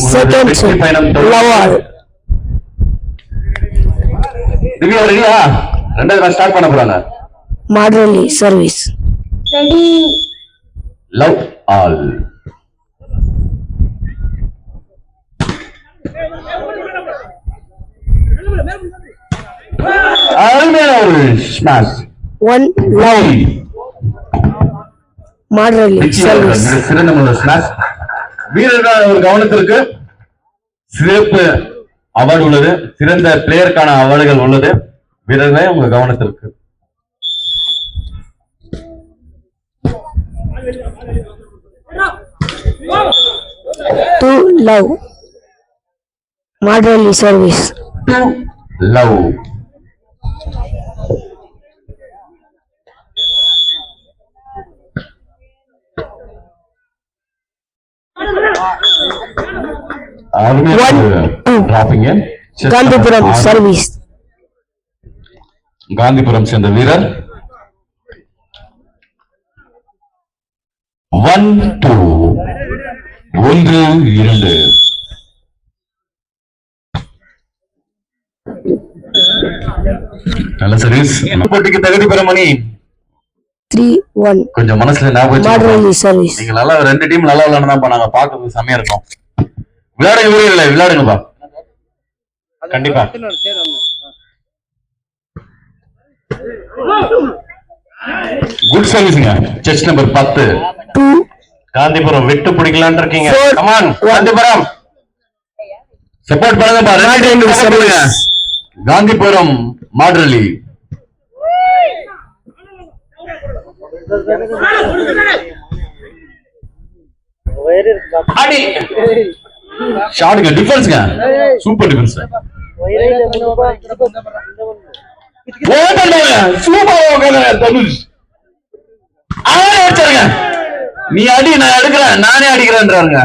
Second லவால் Divya ரெடியா? ரெண்டாவது match start பண்ண போறாங்க. மாடலி சர்வீஸ் ரெடி லவ் ஆல். அருமையான ஒரு ஸ்மாஷ். ஒன் லவ் மாடலி சர்வீஸ் சிறந்த ஒரு ஸ்மாஷ். வீரர்கள் ஒரு கவனத்திற்கு சிறப்பு அவார்டு உள்ளது, சிறந்த பிளேயருக்கான அவார்டுகள் உள்ளது. வீரர்களே உங்க கவனத்திற்கு. டூ லவ் மாடலி service love. Gandhipuram service Gandhipuram சேர்ந்த வீரர் 1-2 1-2. நல்ல சர்வீஸ். போட்டிக்கு தகுதி பெற மணி 3-1 கொஞ்சம் மனசுல ஞாபகம் மாடலி சர்வீஸ். நீங்க நல்லா ரெண்டு டீம் நல்லா விளையாடுனா நாங்க பாக்குறது செமையா இருக்கும். விளையாடுங்க வீரர்களே, விளையாடுங்கப்பா கண்டிப்பா. குட் சர்வீஸ்ங்க. செஸ் நம்பர் 10 காந்திபுரம் விட்டு பிடிக்கலான்னு இருக்கீங்க. கமான் காந்திபுரம் சப்போர்ட் பண்ணுங்க பாருங்க. காந்திபுரம் மாடலி அடி ஷாட்டுங்க. டிஃபென்ஸ்ங்க, சூப்பர் டிஃபென்ஸ். நீ அடி, நான் எடுக்கிறேன், நானே அடிக்கிறேன்றாங்க.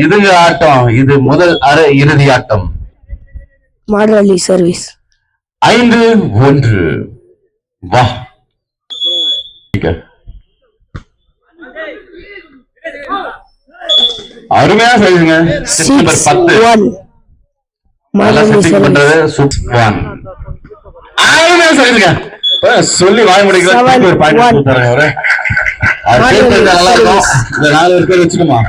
இதுங்க ஆட்டம். இது முதல் அரை இறுதி ஆட்டம். மாடலி சர்வீஸ் 5-1. வா அருமையா செய்யுங்க. நம்பர் 10 பண்றது சூப்பர். அருமையா செய்யுங்க. சொல்லி வாய முடிக்கலாம். ஒரு பாயிண்ட் கொடுத்தாருங்க அவரு. அது நல்லா இருக்கும். இந்த 4 பேர் வச்சுக்குமா.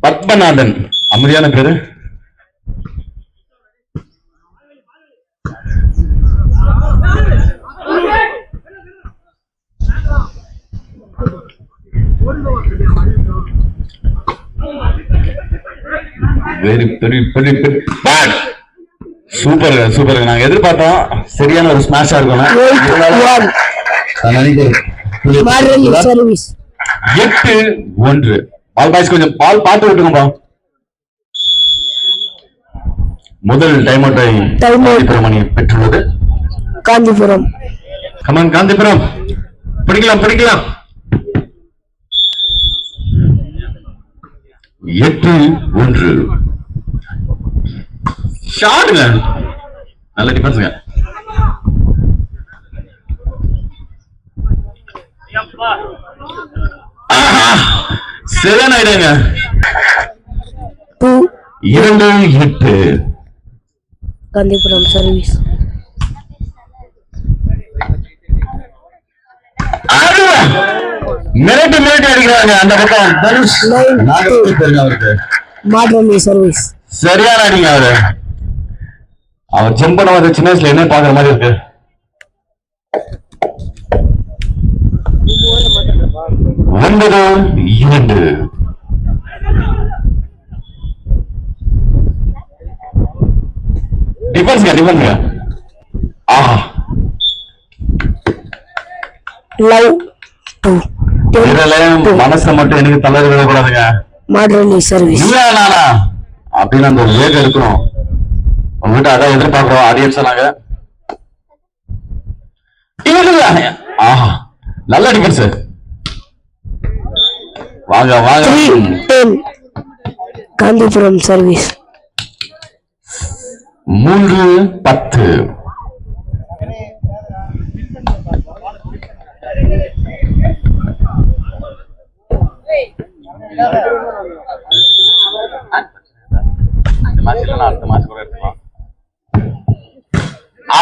பத்மநாதன் அமைதியான பேரு. Very very very super super. நாங்க எதிர்பார்த்தோம் சரியான ஒரு ஸ்மாஷா இருக்கணும். 8-1. பால் பாய்ஸ் கொஞ்சம் பால் பார்த்து விட்டுங்கப்பா. முதல் டைம் அவுட்டை காந்திபுரம் பெற்றுள்ளது. காந்திபுரம் கமான் காந்திபுரம் பிடிக்கலாம் பிடிக்கலாம். 8-1. ஷாட்டுங்க. நல்ல டிஃபென்ஸ்ங்க. சரியான ஐடியாங்க. 2-8 காந்திபுரம் சர்வீஸ். மிரட்டி மிரட்டி அடிக்கிறாங்க அந்த பக்கம். தனுஷ் அவருக்கு மாடலி சர்வீஸ் சரியான அடிங்க. அவர் ஜம்ப் பண்ண சின்ன வயசுல என்ன பாக்குற மாதிரி இருக்கு. ஒன்பது 2. டிஃபென்ஸ்ங்க டிஃபென்ஸ்ங்க. ஆஹா லவ் 2. மனசுல மட்டும் எனக்கு தளர விடக்கூடாதுங்க. மாடலி சர்வீஸ் இல்ல அப்படின்னு அந்த வேகம் இருக்கணும் உங்ககிட்ட. அதான் எதிர்பார்க்கிறோம் ஆடியன்ஸ் நாங்க. ஆஹா நல்ல டிஃபென்ஸ். வாங்க வாங்க. 3-10 காந்திபுரம் சர்வீஸ். 3-10. இந்த match இல்லைன்னா அடுத்த match கூட எடுத்துக்கலாம்.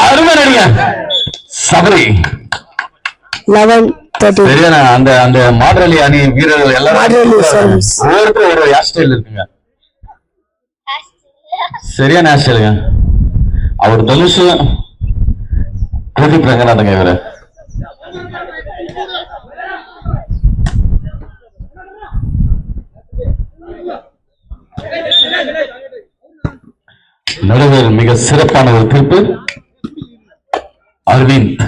அருமை நடிங்க சபரி. 11-13. சரியான அந்த அந்த மாடலி அணி வீரர்கள் எல்லாரும் மாடலி சர்வீஸ். ஒவ்வொருத்தரும் ஒரு ஹேர் ஸ்டைல் இருக்குங்க. சரியான ஹேர் ஸ்டைலுங்க. அவர் தனுஷு பிரதீப் ரங்கநாதங்க இவரு. நடுவர் மிக சிறப்பான ஒரு தீர்ப்பு. அரவிந்த்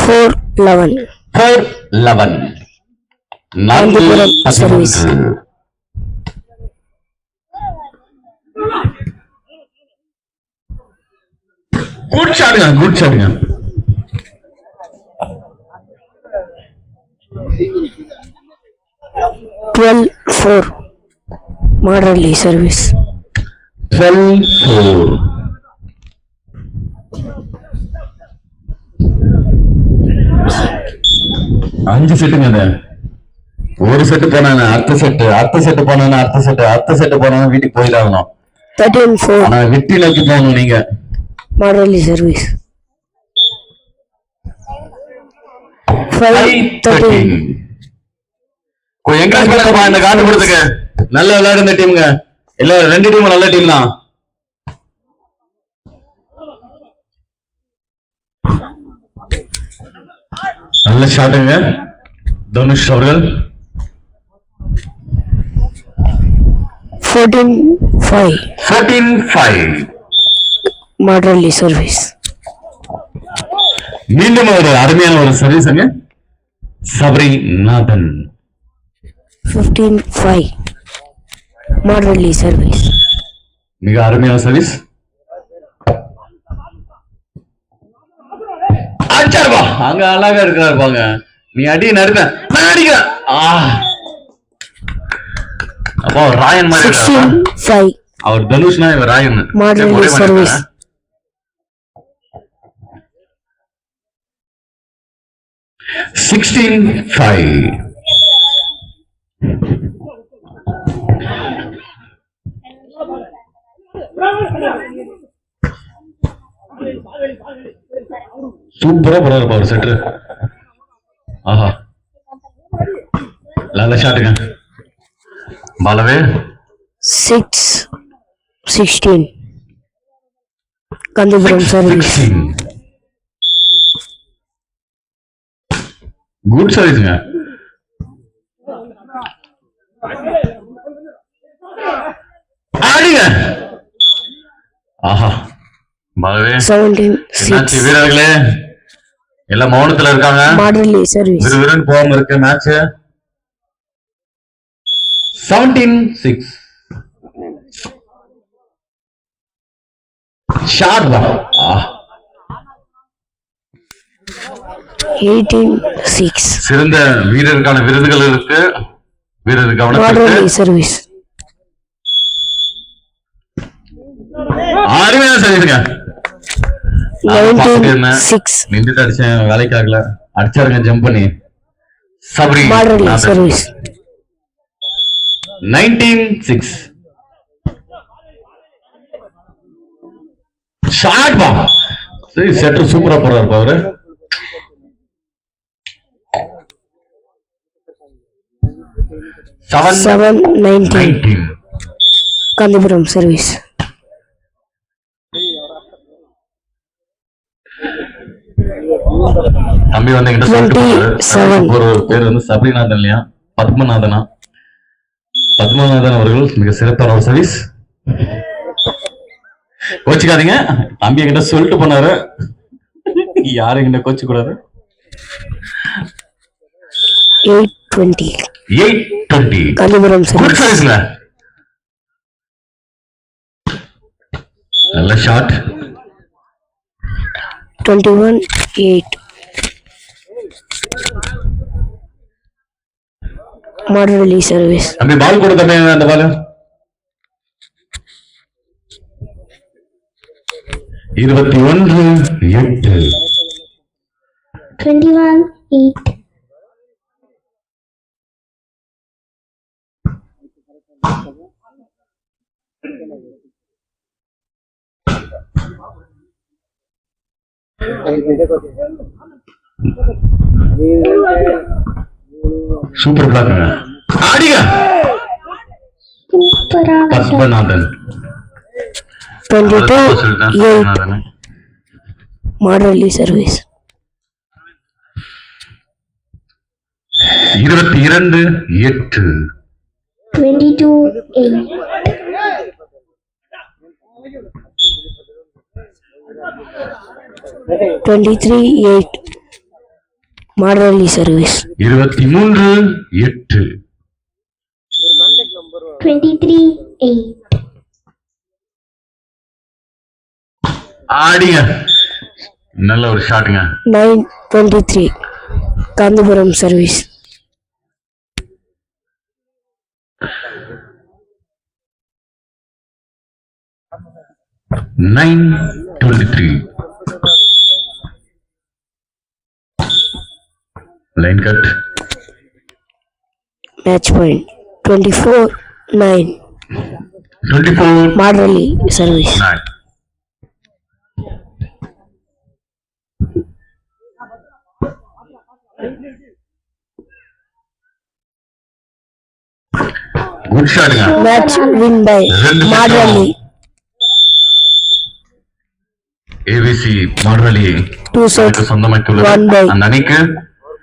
4-11. 4-11. காந்திபுரம் சர்வீஸ். குட் ஷாட்டுங்க, குட் ஷாட்டுங்க. மாடலி சர்வீஸ். 12-4. அஞ்சு செட்டுங்க. ஒரு செட்டு போனாங்க, அடுத்த செட்டு போனாங்க, அடுத்த செட்டு போனாங்க, வீட்டுக்கு போயிடாகணும். 13-4. ஆனா வெற்றி நோக்கி போகணும் நீங்க. மாடலி சர்வீஸ். 5-13. எங்க இந்த காட்டு கொடுத்துக்க. நல்ல விளையாடு இந்த டீமுங்க. எல்லாரும் ரெண்டு டீமும் நல்ல டீம் தான். நல்ல ஷாட்டுங்க தனுஷ் அவர்கள். 14-5. 14-5. மாடலி சர்வீஸ். மீண்டும் ஒரு அருமையான ஒரு சர்வீஸுங்க சபரிநாதன். 15-5. மாடலி சர்வீஸ். மிக அருமையான சர்வீஸ். அடிச்சாருப்பா, அங்க அழகா இருக்கிறாரு பாங்க. நீ அடி நடுக்க அடிக்க. அப்போ ராயன் மாதிரி இருக்காரு. 16-5. அவர் தனுஷ்னா இவர் ராயன். மாடலி சர்வீஸ். 16-5. சூப்பரா போறாரு பாரு செட்ரு. ஆஹா, நல்ல ஷாட்டுங்க. பாலவே 6-16. காந்திபுரம் சர்வீஸ். குட் சர்வீஸ்ங்க. ஆடிங்க. ஆஹா, பாலவே 17-6. வீரர்களே எல்லாம் மௌனத்துல இருக்காங்க. மாடலி சர்வீஸ். விறுவிறுன்னு போகாம இருக்கு மேட்ச். 17-6. ஷாட் தான். 18-6. சிறந்த வீரருக்கான விருதுகள் இருக்கு. வீரர் மாடலி கவனத்திற்கு. சர்வீஸ். அருமையான சர்வீஸுங்க. 19-6. நின்றுட்டு அடிச்சேன், வேலைக்கு ஆகல. அடிச்சாருங்க ஜம்ப் பண்ணி சபரி. மாடலி சர்வீஸ். 19-6. ஷாட் பா. சரி, செட்டர் சூப்பரா போறாரு அவரு. செவன் 19. காந்திபுரம் சர்வீஸ். தம்பி வந்து என்கிட்ட சொல்லிட்டு போனாரு. ஒரு பேர் வந்து சபரிநாதன் இல்லையா, பத்மநாதனா. பத்மநாதன் அவர்கள் மிக சிறப்பான ஒரு சர்வீஸ். கோச்சுக்காதீங்க, தம்பி என்கிட்ட சொல்லிட்டு போனாரு. யாரும் என்கிட்ட கோச்சு கூடாது. 8-20. 8-20. Gandhipuram good service. சர்வீஸ்ங்க. நல்ல ஷாட். 21-8. மாடலி சர்வீஸ். தம்பி பால் கொடு தம்பி, அந்த பால். 21-8. 21-8. சூப்பர் பிளாக்குங்க. ஆடிங்க Padmanathan 22-8 model release service. 22-8 22-8 23-8 model release service. 23-8 23-8 ஆடிங்க நல்ல ஒரு ஷாட்டுங்க. 9-23 Gandhipuram service. 9-23 line cut. Match point 24-9 24-9 model release service. Good ஷாட்டுங்க. Match win by model release. AVC model 2 set சொந்தமாக்கியுள்ளது. 1 by அந்த அணிக்கு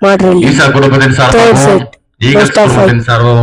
மாடல் ரிலீஸ். ஈசா குடும்பத்தின் சார்பாகவும் Third set. Eagles Best of குடும்பத்தின் சார்பாகவும்